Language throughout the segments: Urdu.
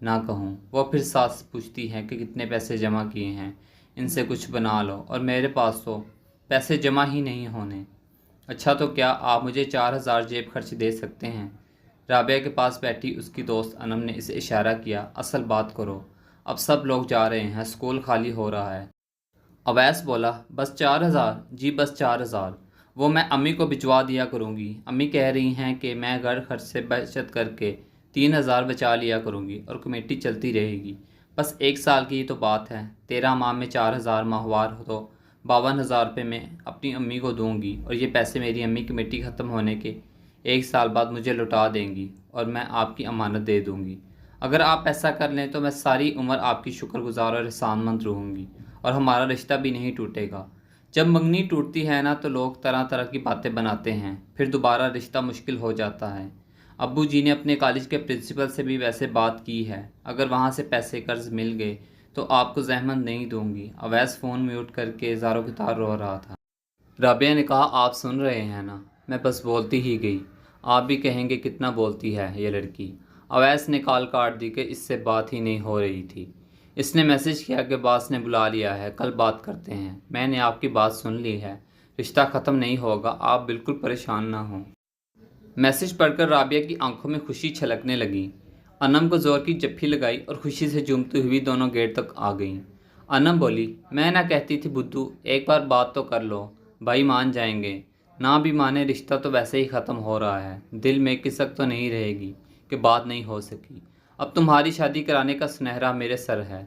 نہ کہوں۔ وہ پھر ساس پوچھتی ہے کہ کتنے پیسے جمع کیے ہیں، ان سے کچھ بنا لو، اور میرے پاس تو پیسے جمع ہی نہیں ہونے۔ اچھا تو کیا آپ مجھے 4,000 جیب خرچ دے سکتے ہیں؟ رابعہ کے پاس بیٹھی اس کی دوست انم نے اسے اشارہ کیا، اصل بات کرو، اب سب لوگ جا رہے ہیں، اسکول خالی ہو رہا ہے۔ اویس بولا، بس 4,000؟ جی بس 4,000، وہ میں امی کو بھجوا دیا کروں گی۔ امی کہہ رہی ہیں کہ میں گھر خرچ سے بچت کر کے 3,000 بچا لیا کروں گی اور کمیٹی چلتی رہے گی۔ بس 1 سال کی ہی تو بات ہے، 13 ماہ میں 4,000 ماہوار ہو تو 52,000 روپے میں اپنی امی کو دوں گی، اور یہ پیسے میری امی کمیٹی ختم ہونے کے 1 سال بعد مجھے لوٹا دیں گی اور میں آپ کی امانت دے دوں گی۔ اگر آپ ایسا کر لیں تو میں ساری عمر آپ کی شکر گزار اور احسان مند رہوں گی، اور ہمارا رشتہ بھی نہیں ٹوٹے گا۔ جب منگنی ٹوٹتی ہے نا تو لوگ طرح طرح کی باتیں بناتے ہیں، پھر دوبارہ رشتہ مشکل ہو جاتا ہے۔ ابو جی نے اپنے کالج کے پرنسپل سے بھی ویسے بات کی ہے، اگر وہاں سے پیسے قرض مل گئے تو آپ کو زحمت نہیں دوں گی۔ اویس فون میوٹ کر کے زاروں کی طرح رو رہا تھا۔ رابعہ نے کہا، آپ سن رہے ہیں نا، میں بس بولتی ہی گئی، آپ بھی کہیں گے کتنا بولتی ہے یہ لڑکی۔ اویس نے کال کاٹ دی کہ اس سے بات ہی نہیں ہو رہی تھی۔ اس نے میسج کیا کہ باس نے بلا لیا ہے، کل بات کرتے ہیں۔ میں نے آپ کی بات سن لی ہے، رشتہ ختم نہیں ہوگا، آپ بالکل پریشان نہ ہوں۔ میسج پڑھ کر رابعہ کی آنکھوں میں خوشی چھلکنے لگی۔ انم کو زور کی جپھی لگائی اور خوشی سے جھومتی ہوئی دونوں گیٹ تک آ گئیں۔ انم بولی، میں نہ کہتی تھی بدھو، ایک بار بات تو کر لو، بھائی مان جائیں گے۔ نہ بھی مانے، رشتہ تو ویسے ہی ختم ہو رہا ہے، دل میں کسک تو نہیں رہے گی کہ بات نہیں ہو سکی۔ اب تمہاری شادی کرانے کا سنہرا میرے سر ہے،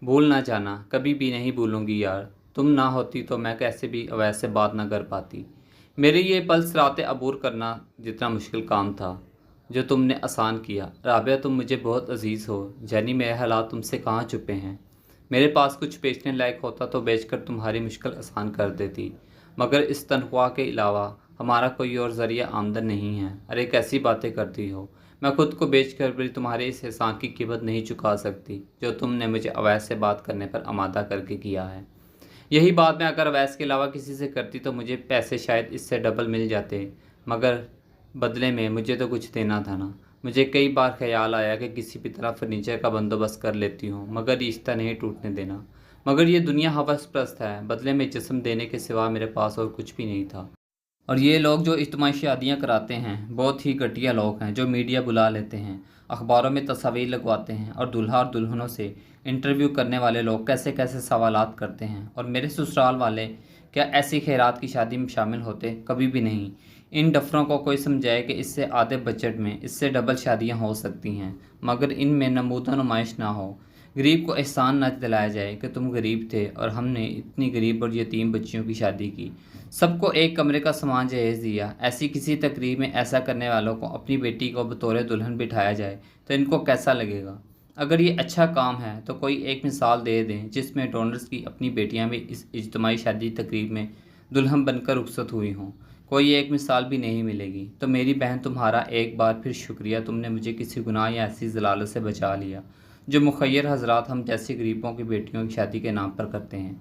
بھول نہ جانا، کبھی بھی نہیں بھولوں گی یار۔ تم نہ ہوتی تو میں کیسے بھی اویس سے بات نہ کر پاتی۔ میرے یہ پل صراط عبور کرنا جتنا مشکل کام تھا، جو تم نے آسان کیا۔ رابعہ تم مجھے بہت عزیز ہو، جانی میرے حالات تم سے کہاں چھپے ہیں۔ میرے پاس کچھ بیچنے لائق ہوتا تو بیچ کر تمہاری مشکل آسان کر دیتی، مگر اس تنخواہ کے علاوہ ہمارا کوئی اور ذریعہ آمدن نہیں ہے۔ ارے کیسی باتیں کرتی ہو، میں خود کو بیچ کر بھی تمہارے اس احسان کی قیمت نہیں چکا سکتی جو تم نے مجھے اویس سے بات کرنے پر آمادہ کر کے کیا ہے۔ یہی بات میں اگر اویس کے علاوہ کسی سے کرتی تو مجھے پیسے شاید اس سے ڈبل مل جاتے، مگر بدلے میں مجھے تو کچھ دینا تھا نا۔ مجھے کئی بار خیال آیا کہ کسی بھی طرح فرنیچر کا بندوبست کر لیتی ہوں، مگر رشتہ نہیں ٹوٹنے دینا۔ مگر یہ دنیا ہوس پرست ہے، بدلے میں جسم دینے کے سوا میرے پاس اور کچھ بھی نہیں تھا۔ اور یہ لوگ جو اجتماعی شادیاں کراتے ہیں بہت ہی گھٹیا لوگ ہیں، جو میڈیا بلا لیتے ہیں، اخباروں میں تصاویر لگواتے ہیں، اور دلہا اور دلہنوں سے انٹرویو کرنے والے لوگ کیسے کیسے سوالات کرتے ہیں۔ اور میرے سسرال والے کیا ایسی خیرات کی شادی میں شامل ہوتے؟ کبھی بھی نہیں۔ ان ڈفروں کو کوئی سمجھائے کہ اس سے آدھے بجٹ میں اس سے ڈبل شادیاں ہو سکتی ہیں، مگر ان میں نمودہ نمائش نہ ہو۔ غریب کو احسان نہ دلایا جائے کہ تم غریب تھے اور ہم نے اتنی غریب اور یتیم بچیوں کی شادی کی، سب کو ایک کمرے کا سامان جہیز دیا۔ ایسی کسی تقریب میں ایسا کرنے والوں کو اپنی بیٹی کو بطور دلہن بٹھایا جائے تو ان کو کیسا لگے گا؟ اگر یہ اچھا کام ہے تو کوئی ایک مثال دے دیں جس میں ڈونرز کی اپنی بیٹیاں بھی اس اجتماعی شادی تقریب میں دلہن بن کر رخصت ہوئی ہوں۔ کوئی ایک مثال بھی نہیں ملے گی۔ تو میری بہن تمہارا ایک بار پھر شکریہ، تم نے مجھے کسی گناہ یا ایسی ضلالت سے بچا لیا جو مخیر حضرات ہم جیسی غریبوں کی بیٹیوں کی شادی کے نام پر کرتے ہیں۔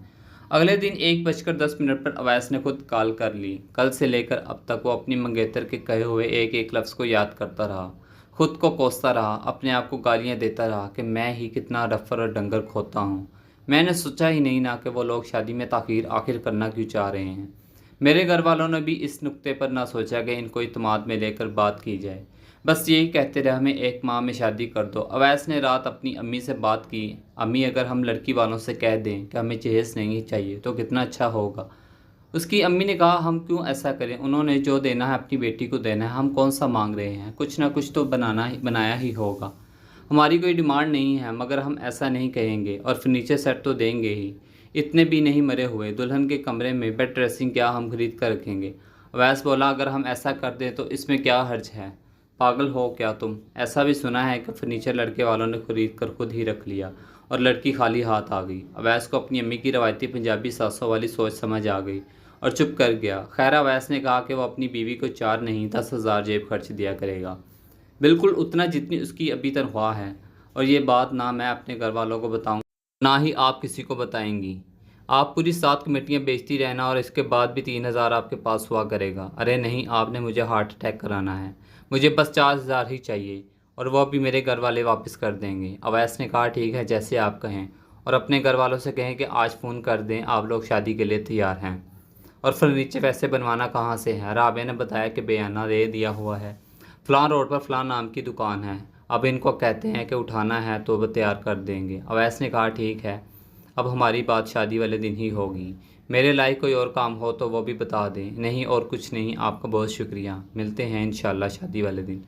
اگلے دن 1:10 پر اویس نے خود کال کر لی۔ کل سے لے کر اب تک وہ اپنی منگیتر کے کہے ہوئے ایک ایک لفظ کو یاد کرتا رہا، خود کو کوستا رہا، اپنے آپ کو گالیاں دیتا رہا کہ میں ہی کتنا رفر اور ڈنگر کھوتا ہوں۔ میں نے سوچا ہی نہیں نا کہ وہ لوگ شادی میں تاخیر آخر کرنا کیوں چاہ رہے ہیں۔ میرے گھر والوں نے بھی اس نقطے پر نہ سوچا کہ ان کو اعتماد میں لے کر بات کی جائے، بس یہی کہتے رہے ہمیں 1 ماہ میں شادی کر دو۔ اویس نے رات اپنی امی سے بات کی، امی اگر ہم لڑکی والوں سے کہہ دیں کہ ہمیں جہیز نہیں چاہیے تو کتنا اچھا ہوگا۔ اس کی امی نے کہا، ہم کیوں ایسا کریں، انہوں نے جو دینا ہے اپنی بیٹی کو دینا ہے، ہم کون سا مانگ رہے ہیں، کچھ نہ کچھ تو بنایا ہی ہوگا۔ ہماری کوئی ڈیمانڈ نہیں ہے، مگر ہم ایسا نہیں کہیں گے، اور فرنیچر سیٹ تو دیں گے ہی، اتنے بھی نہیں مرے ہوئے، دلہن کے کمرے میں بیڈ ڈریسنگ کیا ہم خرید کر رکھیں گے۔ اویس بولا، اگر ہم ایسا کر دیں تو اس میں کیا حرج ہے، پاگل ہو کیا تم؟ ایسا بھی سنا ہے کہ فرنیچر لڑکے والوں نے خرید کر خود ہی رکھ لیا اور لڑکی خالی ہاتھ آ گئی۔ اویس کو اپنی امی کی روایتی پنجابی ساسوں والی سوچ سمجھ آ گئی اور چپ کر گیا۔ خیر، اویس نے کہا کہ وہ اپنی بیوی کو 4 نہیں 10,000 جیب خرچ دیا کرے گا، بالکل اتنا جتنی اس کی ابھی تنخواہ ہے، اور یہ بات نہ میں اپنے گھر والوں کو بتاؤں نہ ہی آپ کسی کو بتائیں گی۔ آپ پوری 7 کمیٹیاں بیچتی رہنا اور اس کے بعد بھی 3,000 آپ کے پاس ہوا کرے گا۔ ارے نہیں، آپ نے مجھے ہارٹ اٹیک کرانا ہے، مجھے بس 4,000 ہی چاہیے، اور وہ بھی میرے گھر والے واپس کر دیں گے۔ اویس نے کہا ٹھیک ہے جیسے آپ کہیں، اور اپنے گھر والوں سے کہیں کہ آج فون کر دیں آپ لوگ شادی کے لیے تیار ہیں۔ اور فرنیچر ویسے بنوانا کہاں سے ہے؟ رابعہ نے بتایا کہ بیانہ دے دیا ہوا ہے، فلاں روڈ پر فلاں نام کی دکان ہے، اب ان کو کہتے ہیں کہ اٹھانا ہے تو وہ تیار کر دیں گے۔ اویس نے کہا ٹھیک ہے، اب ہماری بات شادی والے دن ہی ہوگی، میرے لائق کوئی اور کام ہو تو وہ بھی بتا دیں۔ نہیں اور کچھ نہیں، آپ کا بہت شکریہ، ملتے ہیں انشاءاللہ شادی والے دن۔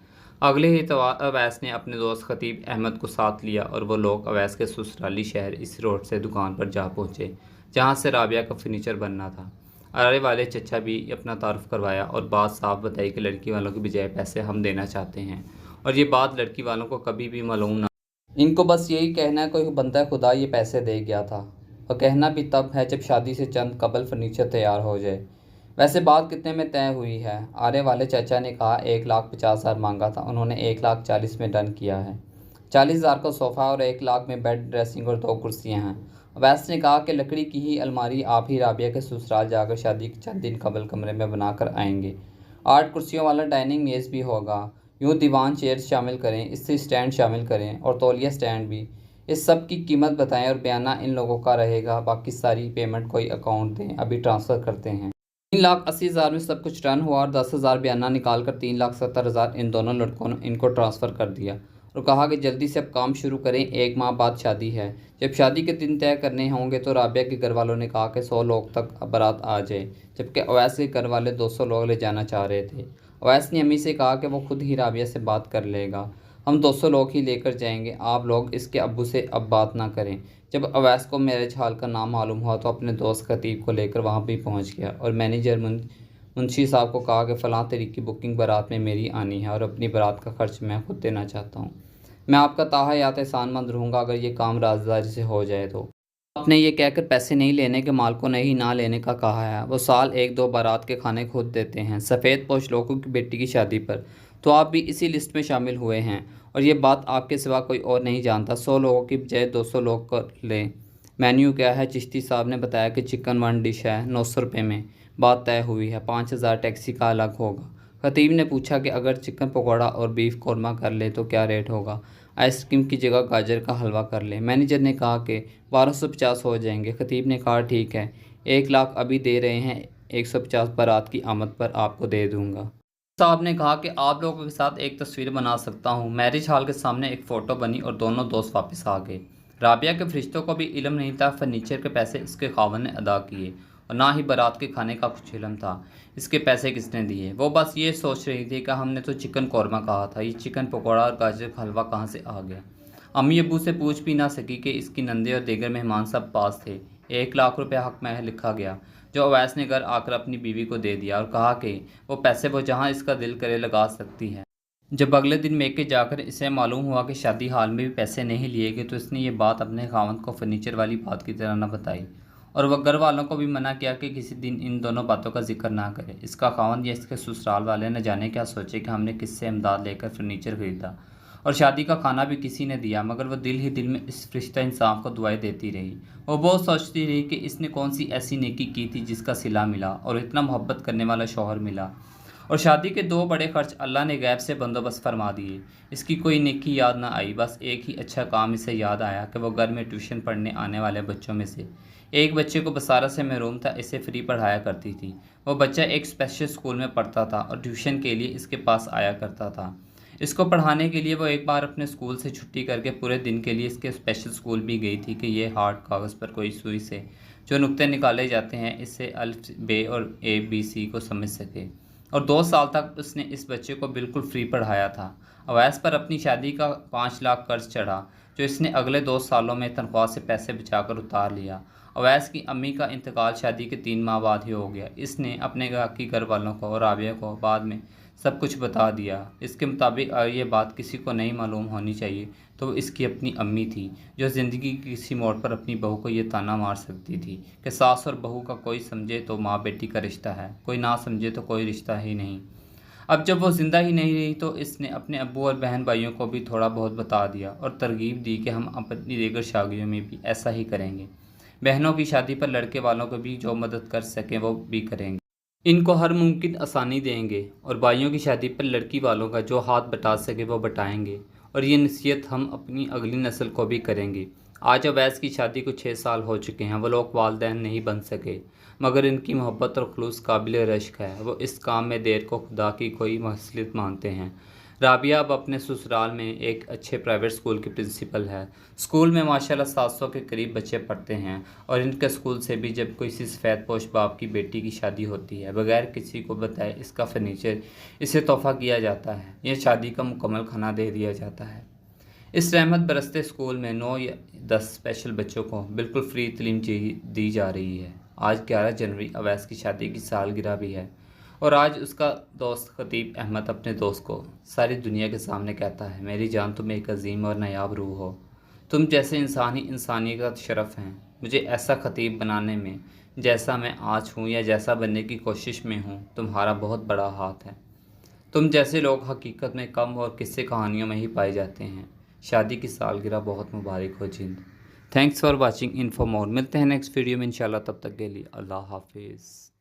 اگلے ہی اتوار اویس نے اپنے دوست خطیب احمد کو ساتھ لیا اور وہ لوگ اویس کے سسرالی شہر اس روڈ سے دکان پر جا پہنچے جہاں سے رابعہ کا فرنیچر بننا تھا۔ آرے والے چچا بھی اپنا تعارف کروایا اور بات صاف بتائی کہ لڑکی والوں کی بجائے پیسے ہم دینا چاہتے ہیں، اور یہ بات لڑکی والوں کو کبھی بھی معلوم نہ، ان کو بس یہی کہنا ہے کوئی بندہ خدا یہ پیسے دے گیا تھا، اور کہنا بھی تب ہے جب شادی سے چند قبل فرنیچر تیار ہو جائے۔ ویسے بات کتنے میں طے ہوئی ہے؟ آرے والے چچا نے کہا 1,50,000 مانگا تھا، انہوں نے 1,40,000 میں ڈن کیا ہے۔ 40,000 کا صوفہ اور 1,00,000 میں بیڈ ڈریسنگ اور 2 کرسیاں ہیں۔ اویس نے کہا کہ لکڑی کی ہی الماری آپ ہی رابعہ کے سسرال جا کر شادی کے چند دن قبل کمرے میں بنا کر آئیں گے۔ 8 کرسیوں والا ڈائننگ میز بھی ہوگا، یوں دیوان چیئرز شامل کریں، اس سے اسٹینڈ شامل کریں اور تولیہ اسٹینڈ بھی۔ اس سب کی قیمت بتائیں اور بیانہ ان لوگوں کا رہے گا، باقی ساری پیمنٹ کوئی اکاؤنٹ دیں، ابھی ٹرانسفر کرتے ہیں۔ 3,80,000 میں سب کچھ ڈن ہوا اور 10,000 بیانہ نکال کر 3,70,000 ان دونوں لڑکوں نے ان کو ٹرانسفر کر دیا اور کہا کہ جلدی سے اب کام شروع کریں، 1 ماہ بعد شادی ہے۔ جب شادی کے دن طے کرنے ہوں گے تو رابعہ کے گھر والوں نے کہا کہ 100 لوگ تک بارات آ جائے، جبکہ اویس کے گھر والے 200 لوگ لے جانا چاہ رہے تھے۔ اویس نے امی سے کہا کہ وہ خود ہی رابعہ سے بات کر لے گا، ہم 200 لوگ ہی لے کر جائیں گے، آپ لوگ اس کے ابو سے اب بات نہ کریں۔ جب اویس کو میرج ہال کا نام معلوم ہوا تو اپنے دوست خطیب کو لے کر وہاں بھی پہنچ گیا اور مینیجر منشی صاحب کو کہا کہ فلاں تاریخ کی بکنگ بارات میں میری آنی ہے اور اپنی بارات کا خرچ میں خود دینا چاہتا ہوں، میں آپ کا تاحیات احسان مند رہوں گا اگر یہ کام رازداری سے ہو جائے تو۔ آپ نے یہ کہہ کر پیسے نہیں لینے کے مال کو نہیں نہ لینے کا کہا ہے، وہ سال 1-2 بارات کے کھانے خود دیتے ہیں، سفید پوش لوگوں کی بیٹی کی شادی پر تو آپ بھی اسی لسٹ میں شامل ہوئے ہیں، اور یہ بات آپ کے سوا کوئی اور نہیں جانتا۔ 100 لوگوں کی بجائے 200 لوگ کر لیں۔ مینیو کیا ہے؟ چشتی صاحب نے بتایا کہ چکن 1 ڈش ہے، 900 روپے میں، بات طے ہوئی ہے، 5,000 ٹیکسی کا الگ ہوگا۔ خطیب نے پوچھا کہ اگر چکن پکوڑا اور بیف قورمہ کر لیں تو کیا ریٹ ہوگا؟ آئس کریم کی جگہ گاجر کا حلوہ کر لیں۔ مینیجر نے کہا کہ 1250 ہو جائیں گے۔ خطیب نے کہا ٹھیک ہے، 1,00,000 ابھی دے رہے ہیں، 150 بارات کی آمد پر آپ کو دے دوں گا۔ صاحب نے کہا کہ آپ لوگوں کے ساتھ ایک تصویر بنا سکتا ہوں۔ میرج ہال کے سامنے ایک فوٹو بنی اور دونوں دوست واپس آ گئے۔ رابعہ کے فرشتوں کو بھی علم نہیں تھا فرنیچر کے پیسے اس کے خاوند نے ادا کیے، اور نہ ہی بارات کے کھانے کا کچھ علم تھا اس کے پیسے کس نے دیے۔ وہ بس یہ سوچ رہی تھی کہ ہم نے تو چکن قورمہ کہا تھا، یہ چکن پکوڑا اور گاجر کا حلوہ کہاں سے آ گیا؟ امی ابو سے پوچھ بھی نہ سکی کہ اس کی نندے اور دیگر مہمان سب پاس تھے۔ 1,00,000 روپے حق میں لکھا گیا جو اویس نے گھر آ کر اپنی بیوی کو دے دیا اور کہا کہ وہ پیسے وہ جہاں اس کا دل کرے لگا سکتی ہے۔ جب اگلے دن میکے جا کر اسے معلوم ہوا کہ شادی ہال میں بھی پیسے نہیں لیے گئے تو اس نے یہ بات اپنے خاوند کو فرنیچر والی بات کی طرح نہ بتائی، اور وہ گھر والوں کو بھی منع کیا کہ کسی دن ان دونوں باتوں کا ذکر نہ کرے۔ اس کا خاوند یا اس کے سسرال والے نہ جانے کیا سوچے کہ ہم نے کس سے امداد لے کر فرنیچر خریدا اور شادی کا کھانا بھی کسی نے دیا، مگر وہ دل ہی دل میں اس فرشتہ انصاف کو دعائیں دیتی رہی۔ وہ بہت سوچتی رہی کہ اس نے کون سی ایسی نیکی کی تھی جس کا صلہ ملا اور اتنا محبت کرنے والا شوہر ملا، اور شادی کے 2 بڑے خرچ اللہ نے غیب سے بندوبست فرما دیے۔ اس کی کوئی نیکی یاد نہ آئی، بس ایک ہی اچھا کام اسے یاد آیا کہ وہ گھر میں ٹیوشن پڑھنے آنے والے بچوں میں سے ایک بچے کو بصارت سے محروم تھا، اسے فری پڑھایا کرتی تھی۔ وہ بچہ ایک اسپیشل اسکول میں پڑھتا تھا اور ٹیوشن کے لیے اس کے پاس آیا کرتا تھا۔ اس کو پڑھانے کے لیے وہ ایک بار اپنے اسکول سے چھٹی کر کے پورے دن کے لیے اس کے اسپیشل اسکول بھی گئی تھی کہ یہ ہارڈ کاغذ پر کوئی سوئی سے جو نقطے نکالے جاتے ہیں اس سے الف بے اور اے بی سی کو سمجھ سکے، اور 2 سال تک اس نے اس بچے کو بالکل فری پڑھایا تھا۔ اویس پر اپنی شادی کا 5,00,000 قرض چڑھا جو اس نے اگلے 2 سالوں میں تنخواہ سے پیسے بچا کر اتار لیا۔ اویس کی امی کا انتقال شادی کے 3 ماہ بعد ہی ہو گیا۔ اس نے اپنے گھر والوں کو اور رابعہ کو بعد میں سب کچھ بتا دیا۔ اس کے مطابق اگر یہ بات کسی کو نہیں معلوم ہونی چاہیے تو وہ اس کی اپنی امی تھی جو زندگی کی کسی موڑ پر اپنی بہو کو یہ طعنہ مار سکتی تھی کہ ساس اور بہو کا کوئی سمجھے تو ماں بیٹی کا رشتہ ہے، کوئی نہ سمجھے تو کوئی رشتہ ہی نہیں۔ اب جب وہ زندہ ہی نہیں رہی تو اس نے اپنے ابو اور بہن بھائیوں کو بھی تھوڑا بہت بتا دیا اور ترغیب دی کہ ہم اپنی دیگر شادیوں میں بھی ایسا ہی کریں گے، بہنوں کی شادی پر لڑکے والوں کو بھی جو مدد کر سکیں وہ بھی کریں گے، ان کو ہر ممکن آسانی دیں گے، اور بھائیوں کی شادی پر لڑکی والوں کا جو ہاتھ بٹا سکے وہ بٹائیں گے، اور یہ نصیحت ہم اپنی اگلی نسل کو بھی کریں گے۔ آج اویس کی شادی کو 6 سال ہو چکے ہیں۔ وہ لوگ والدین نہیں بن سکے، مگر ان کی محبت اور خلوص قابل رشک ہے۔ وہ اس کام میں دیر کو خدا کی کوئی مصلحت مانتے ہیں۔ رابعہ اب اپنے سسرال میں ایک اچھے پرائیویٹ اسکول کی پرنسپل ہے۔ اسکول میں ماشاءاللہ 700 کے قریب بچے پڑھتے ہیں، اور ان کے اسکول سے بھی جب کوئی سفید پوش باپ کی بیٹی کی شادی ہوتی ہے، بغیر کسی کو بتائے اس کا فرنیچر اسے تحفہ کیا جاتا ہے یا شادی کا مکمل کھانا دے دیا جاتا ہے۔ اس رحمت برستے اسکول میں 9 یا 10 اسپیشل بچوں کو بالکل فری تعلیم دی جا رہی ہے۔ آج 11 جنوری اویس کی شادی کی سالگرہ بھی ہے، اور آج اس کا دوست خطیب احمد اپنے دوست کو ساری دنیا کے سامنے کہتا ہے، میری جان تم ایک عظیم اور نایاب روح ہو، تم جیسے انسان ہی انسانیت کا شرف ہیں۔ مجھے ایسا خطیب بنانے میں جیسا میں آج ہوں یا جیسا بننے کی کوشش میں ہوں، تمہارا بہت بڑا ہاتھ ہے۔ تم جیسے لوگ حقیقت میں کم اور قصے کہانیوں میں ہی پائے جاتے ہیں۔ شادی کی سالگرہ بہت مبارک ہو جند۔ تھینکس فار واچنگ انفو مور۔ ملتے ہیں نیکسٹ ویڈیو میں انشاءاللہ، تب تک کے لیے اللہ حافظ۔